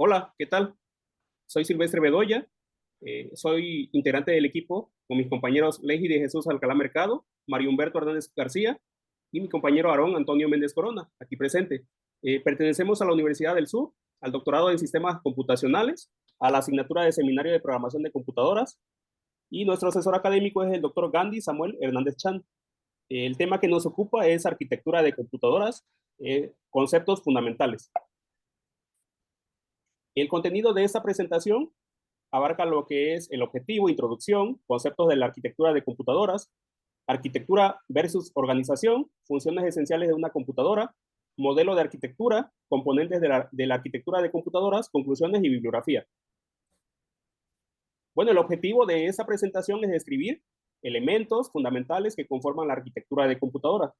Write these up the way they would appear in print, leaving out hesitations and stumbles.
Hola, ¿qué tal? Soy Silvestre Bedoya, soy integrante del equipo con mis compañeros Leji de Jesús Alcalá Mercado, Mario Humberto Hernández García y mi compañero Aarón Antonio Méndez Corona, aquí presente. Pertenecemos a la Universidad del Sur, al doctorado en sistemas computacionales, a la asignatura de seminario de programación de computadoras y nuestro asesor académico es el doctor Gandhi Samuel Hernández Chan. El tema que nos ocupa es arquitectura de computadoras, conceptos fundamentales. El contenido de esta presentación abarca lo que es el objetivo, introducción, conceptos de la arquitectura de computadoras, arquitectura versus organización, funciones esenciales de una computadora, modelo de arquitectura, componentes de la arquitectura de computadoras, conclusiones y bibliografía. Bueno, el objetivo de esta presentación es describir elementos fundamentales que conforman la arquitectura de computadora,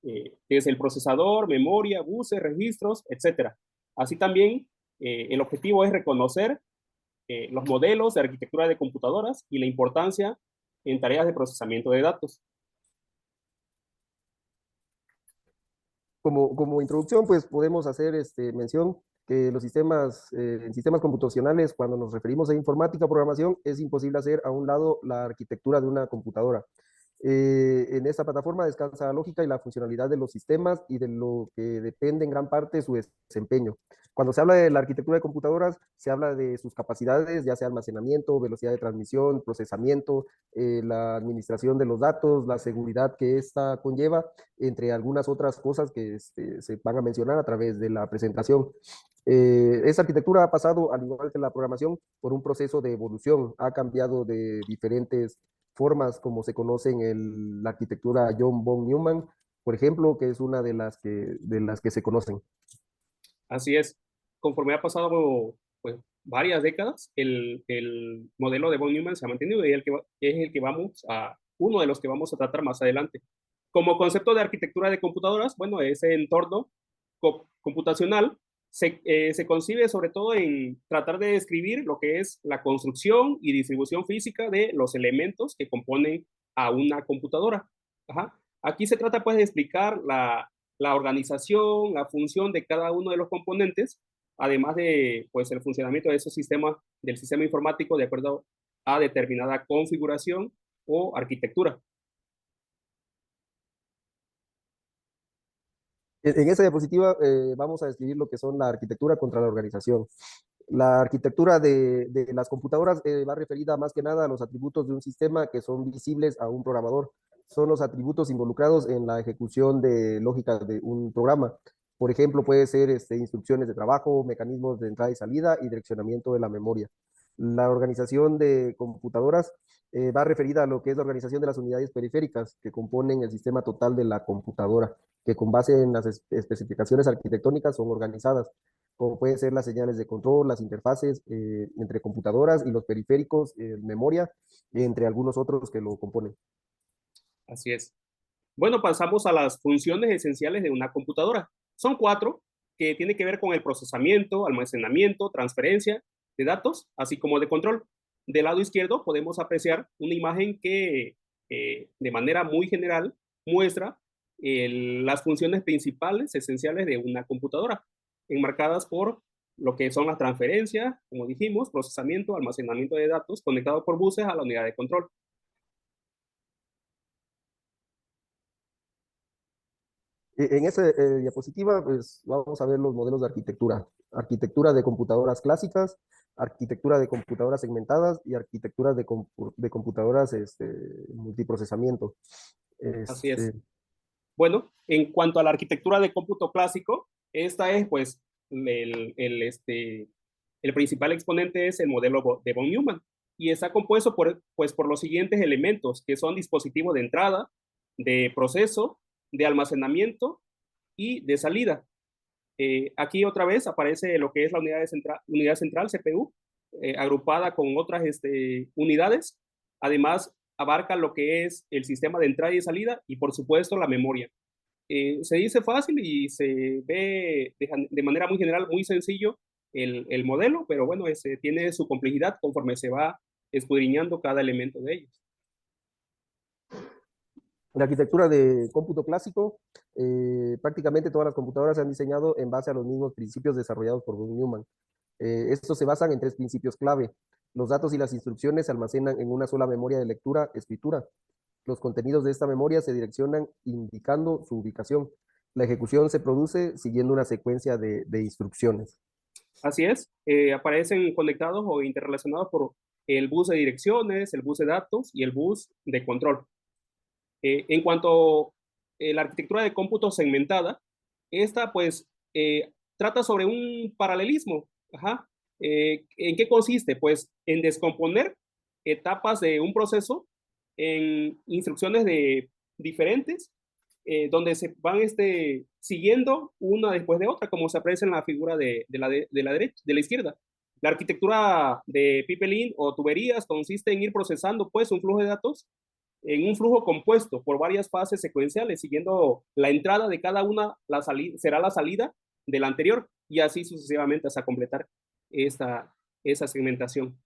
desde el procesador, memoria, buses, registros, etc. Así también, el objetivo es reconocer los modelos de arquitectura de computadoras y la importancia en tareas de procesamiento de datos. Como introducción, pues podemos hacer mención que los sistemas, en sistemas computacionales, cuando nos referimos a informática o programación, es imposible hacer a un lado la arquitectura de una computadora. En esta plataforma descansa la lógica y la funcionalidad de los sistemas y de lo que depende en gran parte su desempeño. Cuando se habla de la arquitectura de computadoras, se habla de sus capacidades, ya sea almacenamiento, velocidad de transmisión, procesamiento, la administración de los datos, la seguridad que ésta conlleva, entre algunas otras cosas que se van a mencionar a través de la presentación. Esta arquitectura ha pasado, al igual que la programación, por un proceso de evolución. Ha cambiado de diferentes formas, como se conoce en la arquitectura John von Neumann, por ejemplo, que es una de las que se conocen. Así es, conforme ha pasado pues, varias décadas, el modelo de von Neumann se ha mantenido y uno de los que vamos a tratar más adelante. Como concepto de arquitectura de computadoras, bueno, ese entorno computacional se concibe sobre todo en tratar de describir lo que es la construcción y distribución física de los elementos que componen a una computadora. Ajá. Aquí se trata pues de explicar la organización, la función de cada uno de los componentes, además de pues, el funcionamiento de esos sistemas, del sistema informático de acuerdo a determinada configuración o arquitectura. En esta diapositiva vamos a describir lo que son la arquitectura contra la organización. La arquitectura de las computadoras va referida más que nada a los atributos de un sistema que son visibles a un programador. Son los atributos involucrados en la ejecución de lógica de un programa. Por ejemplo, puede ser instrucciones de trabajo, mecanismos de entrada y salida y direccionamiento de la memoria. La organización de computadoras va referida a lo que es la organización de las unidades periféricas que componen el sistema total de la computadora, que con base en las especificaciones arquitectónicas son organizadas, como pueden ser las señales de control, las interfaces entre computadoras y los periféricos, memoria, entre algunos otros que lo componen. Así es. Bueno, pasamos a las funciones esenciales de una computadora. Son 4 que tienen que ver con el procesamiento, almacenamiento, transferencia de datos, así como de control. Del lado izquierdo podemos apreciar una imagen que de manera muy general muestra las funciones principales esenciales de una computadora, enmarcadas por lo que son las transferencias, como dijimos, procesamiento, almacenamiento de datos conectados por buses a la unidad de control. En esta diapositiva, pues vamos a ver los modelos de arquitectura. Arquitectura de computadoras clásicas, arquitectura de computadoras segmentadas y arquitectura de computadoras multiprocesamiento. Así es. Este, Bueno, en cuanto a la arquitectura de cómputo clásico, esta es pues el principal exponente es el modelo de von Neumann y está compuesto por los siguientes elementos que son dispositivos de entrada, de proceso, de almacenamiento y de salida. Aquí otra vez aparece lo que es la unidad central CPU, agrupada con otras unidades. Además, abarca lo que es el sistema de entrada y salida y por supuesto la memoria. Se dice fácil y se ve de manera muy general, muy sencillo el modelo, pero bueno, tiene su complejidad conforme se va escudriñando cada elemento de ellos. La arquitectura de cómputo clásico, prácticamente todas las computadoras se han diseñado en base a los mismos principios desarrollados por von Neumann. Estos se basan en tres principios clave. Los datos y las instrucciones se almacenan en una sola memoria de lectura, escritura. Los contenidos de esta memoria se direccionan indicando su ubicación. La ejecución se produce siguiendo una secuencia de instrucciones. Así es, aparecen conectados o interrelacionados por el bus de direcciones, el bus de datos y el bus de control. En cuanto a la arquitectura de cómputo segmentada, esta pues trata sobre un paralelismo. Ajá. ¿En qué consiste? Pues en descomponer etapas de un proceso en instrucciones diferentes, donde se van siguiendo una después de otra, como se aprecia en la figura de la derecha, de la izquierda. La arquitectura de pipeline o tuberías consiste en ir procesando pues un flujo de datos en un flujo compuesto por varias fases secuenciales, siguiendo la entrada de cada una, será la salida de la anterior, y así sucesivamente hasta completar esa segmentación.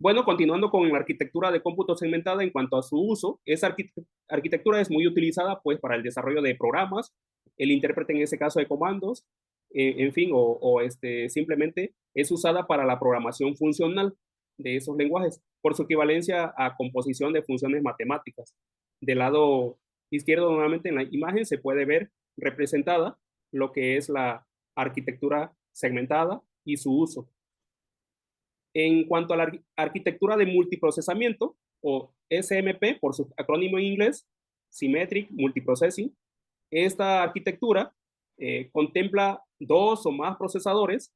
Bueno, continuando con la arquitectura de cómputo segmentada en cuanto a su uso, esa arquitectura es muy utilizada pues para el desarrollo de programas, el intérprete en ese caso de comandos, en fin, simplemente es usada para la programación funcional de esos lenguajes por su equivalencia a composición de funciones matemáticas. Del lado izquierdo, nuevamente en la imagen se puede ver representada lo que es la arquitectura segmentada y su uso. En cuanto a la arquitectura de multiprocesamiento, o SMP por su acrónimo en inglés, Symmetric Multiprocessing, esta arquitectura contempla dos o más procesadores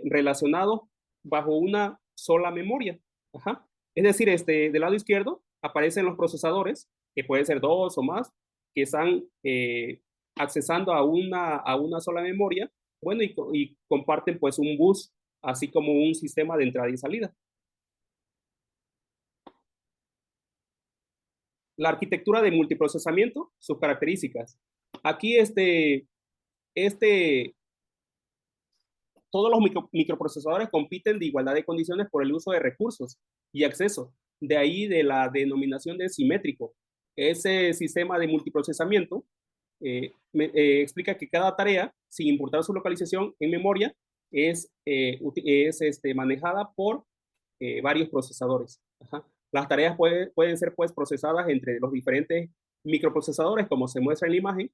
relacionados bajo una sola memoria. Ajá. Es decir, del lado izquierdo aparecen los procesadores, que pueden ser dos o más, que están accesando a una sola memoria, bueno, y comparten pues un bus, así como un sistema de entrada y salida. La arquitectura de multiprocesamiento, sus características. Aquí todos los microprocesadores compiten de igualdad de condiciones por el uso de recursos y acceso. De ahí de la denominación de simétrico. Ese sistema de multiprocesamiento explica que cada tarea, sin importar su localización en memoria, es manejada por varios procesadores. Ajá. Las tareas pueden ser pues procesadas entre los diferentes microprocesadores, como se muestra en la imagen.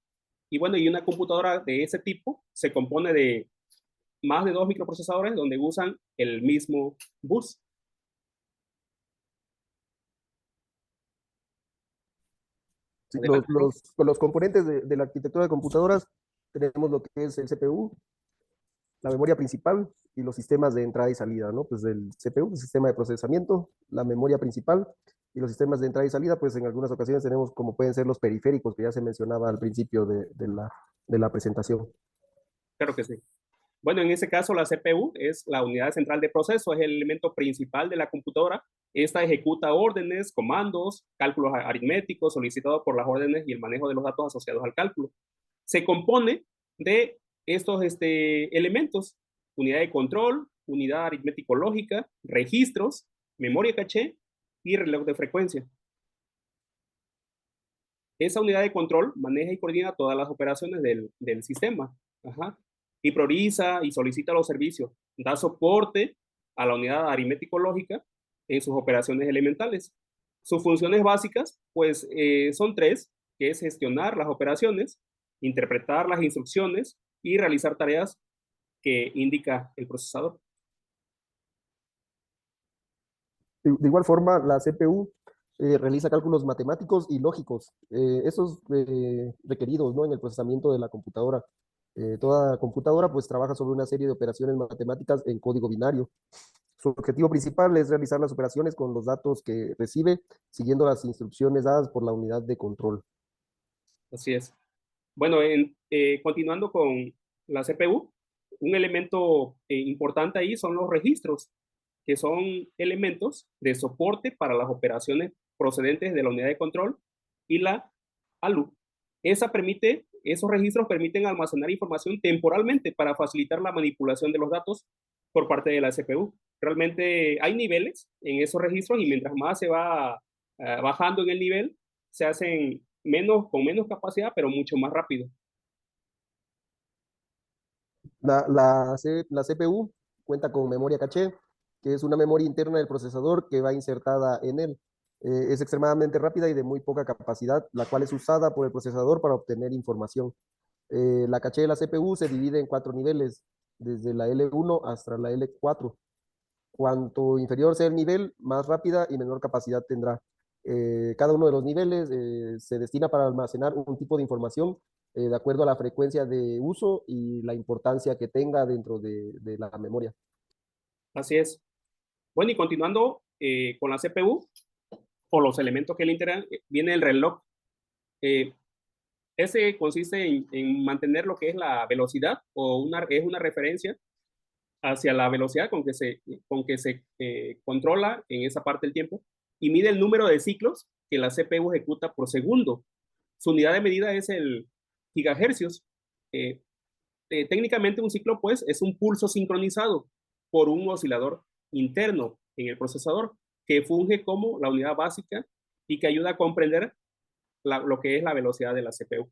Y bueno, y una computadora de ese tipo se compone de más de dos microprocesadores donde usan el mismo bus. Sí, Adelante, con los componentes de la arquitectura de computadoras tenemos lo que es el CPU, la memoria principal y los sistemas de entrada y salida, ¿no? Pues el CPU, el sistema de procesamiento, la memoria principal y los sistemas de entrada y salida, pues en algunas ocasiones tenemos como pueden ser los periféricos que ya se mencionaba al principio de la presentación. claro que sí. Bueno, en ese caso la CPU es la unidad central de proceso, es el elemento principal de la computadora. Esta ejecuta órdenes, comandos, cálculos aritméticos solicitados por las órdenes y el manejo de los datos asociados al cálculo. Se compone de estos elementos: unidad de control, unidad aritmético-lógica, registros, memoria caché y reloj de frecuencia. Esa unidad de control maneja y coordina todas las operaciones del sistema. Ajá. Y prioriza y solicita los servicios. Da soporte a la unidad aritmético-lógica en sus operaciones elementales. Sus funciones básicas, pues, son tres, que es gestionar las operaciones, interpretar las instrucciones y realizar tareas que indica el procesador. De igual forma, la CPU realiza cálculos matemáticos y lógicos, esos requeridos, ¿no? En el procesamiento de la computadora. Toda computadora pues trabaja sobre una serie de operaciones matemáticas en código binario. Su objetivo principal es realizar las operaciones con los datos que recibe, siguiendo las instrucciones dadas por la unidad de control. Así es. Bueno, continuando con la CPU, un elemento importante ahí son los registros, que son elementos de soporte para las operaciones procedentes de la unidad de control y la ALU. Esos registros permiten almacenar información temporalmente para facilitar la manipulación de los datos por parte de la CPU. Realmente hay niveles en esos registros y mientras más se va bajando en el nivel, se hacen con menos capacidad, pero mucho más rápido. La CPU cuenta con memoria caché, que es una memoria interna del procesador que va insertada en él. Es extremadamente rápida y de muy poca capacidad, la cual es usada por el procesador para obtener información. La caché de la CPU se divide en 4 niveles, desde la L1 hasta la L4. Cuanto inferior sea el nivel, más rápida y menor capacidad tendrá. Cada uno de los niveles se destina para almacenar un tipo de información de acuerdo a la frecuencia de uso y la importancia que tenga dentro de la memoria. Así es. Bueno, y continuando con la CPU o los elementos que le integran, viene el reloj. Eh, Ese consiste en mantener lo que es la velocidad o es una referencia hacia la velocidad con que se controla en esa parte del tiempo y mide el número de ciclos que la CPU ejecuta por segundo. Su unidad de medida es el gigahercios. Eh, Técnicamente un ciclo pues es un pulso sincronizado por un oscilador interno en el procesador que funge como la unidad básica y que ayuda a comprender lo que es la velocidad de la CPU.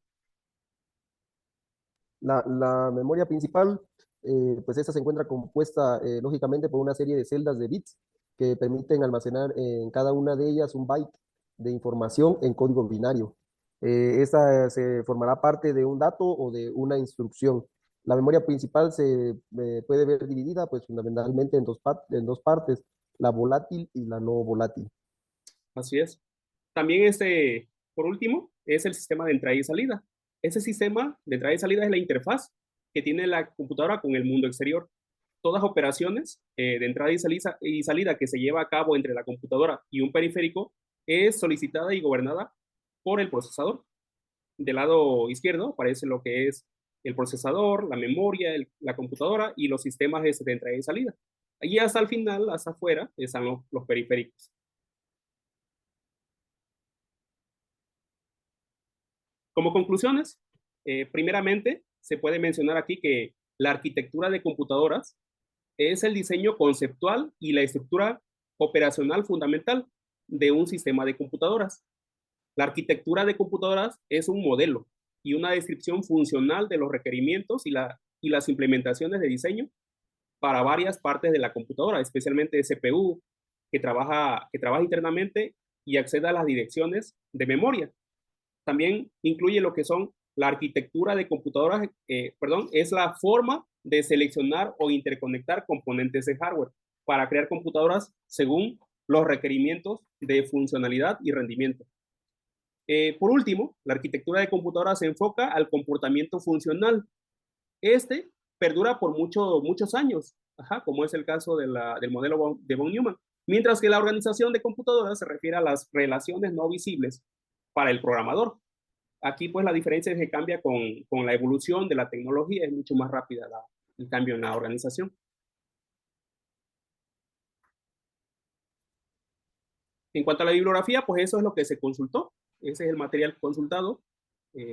La memoria principal, pues esta se encuentra compuesta lógicamente por una serie de celdas de bits que permiten almacenar en cada una de ellas un byte de información en código binario. Esta se formará parte de un dato o de una instrucción. La memoria principal se puede ver dividida pues fundamentalmente en dos partes, la volátil y la no volátil. Así es. También por último, es el sistema de entrada y salida. Ese sistema de entrada y salida es la interfaz que tiene la computadora con el mundo exterior. Todas operaciones de entrada y salida que se lleva a cabo entre la computadora y un periférico es solicitada y gobernada por el procesador. Del lado izquierdo aparece lo que es el procesador, la memoria, la computadora y los sistemas de entrada y salida. Y hasta el final, hasta afuera, están los periféricos. Como conclusiones, primeramente, se puede mencionar aquí que la arquitectura de computadoras es el diseño conceptual y la estructura operacional fundamental de un sistema de computadoras. La arquitectura de computadoras es un modelo y una descripción funcional de los requerimientos y las implementaciones de diseño para varias partes de la computadora, especialmente CPU, que trabaja internamente y accede a las direcciones de memoria. También incluye lo que son la arquitectura de computadoras, es la forma de seleccionar o interconectar componentes de hardware para crear computadoras según los requerimientos de funcionalidad y rendimiento. Por último, la arquitectura de computadoras se enfoca al comportamiento funcional. Este perdura por muchos años, como es el caso del modelo de von Neumann, mientras que la organización de computadoras se refiere a las relaciones no visibles para el programador. Aquí pues la diferencia es que cambia con la evolución de la tecnología, es mucho más rápida el cambio en la organización. En cuanto a la bibliografía, pues eso es lo que se consultó, ese es el material consultado,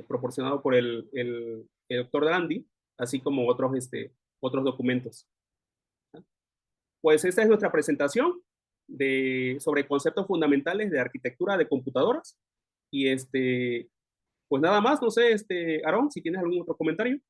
proporcionado por el doctor Grandi, así como otros documentos. Pues esta es nuestra presentación sobre conceptos fundamentales de arquitectura de computadoras. Y pues nada más, no sé, Aaron, si tienes algún otro comentario.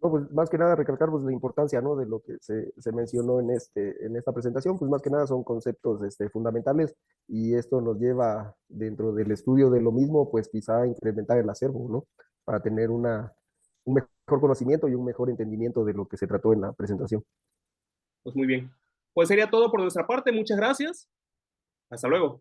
No, pues más que nada recalcar pues, la importancia, ¿no? De lo que se mencionó en esta presentación, pues más que nada son conceptos fundamentales y esto nos lleva dentro del estudio de lo mismo, pues quizá a incrementar el acervo, ¿no? Para tener un mejor conocimiento y un mejor entendimiento de lo que se trató en la presentación. Pues muy bien. Pues sería todo por nuestra parte. Muchas gracias. Hasta luego.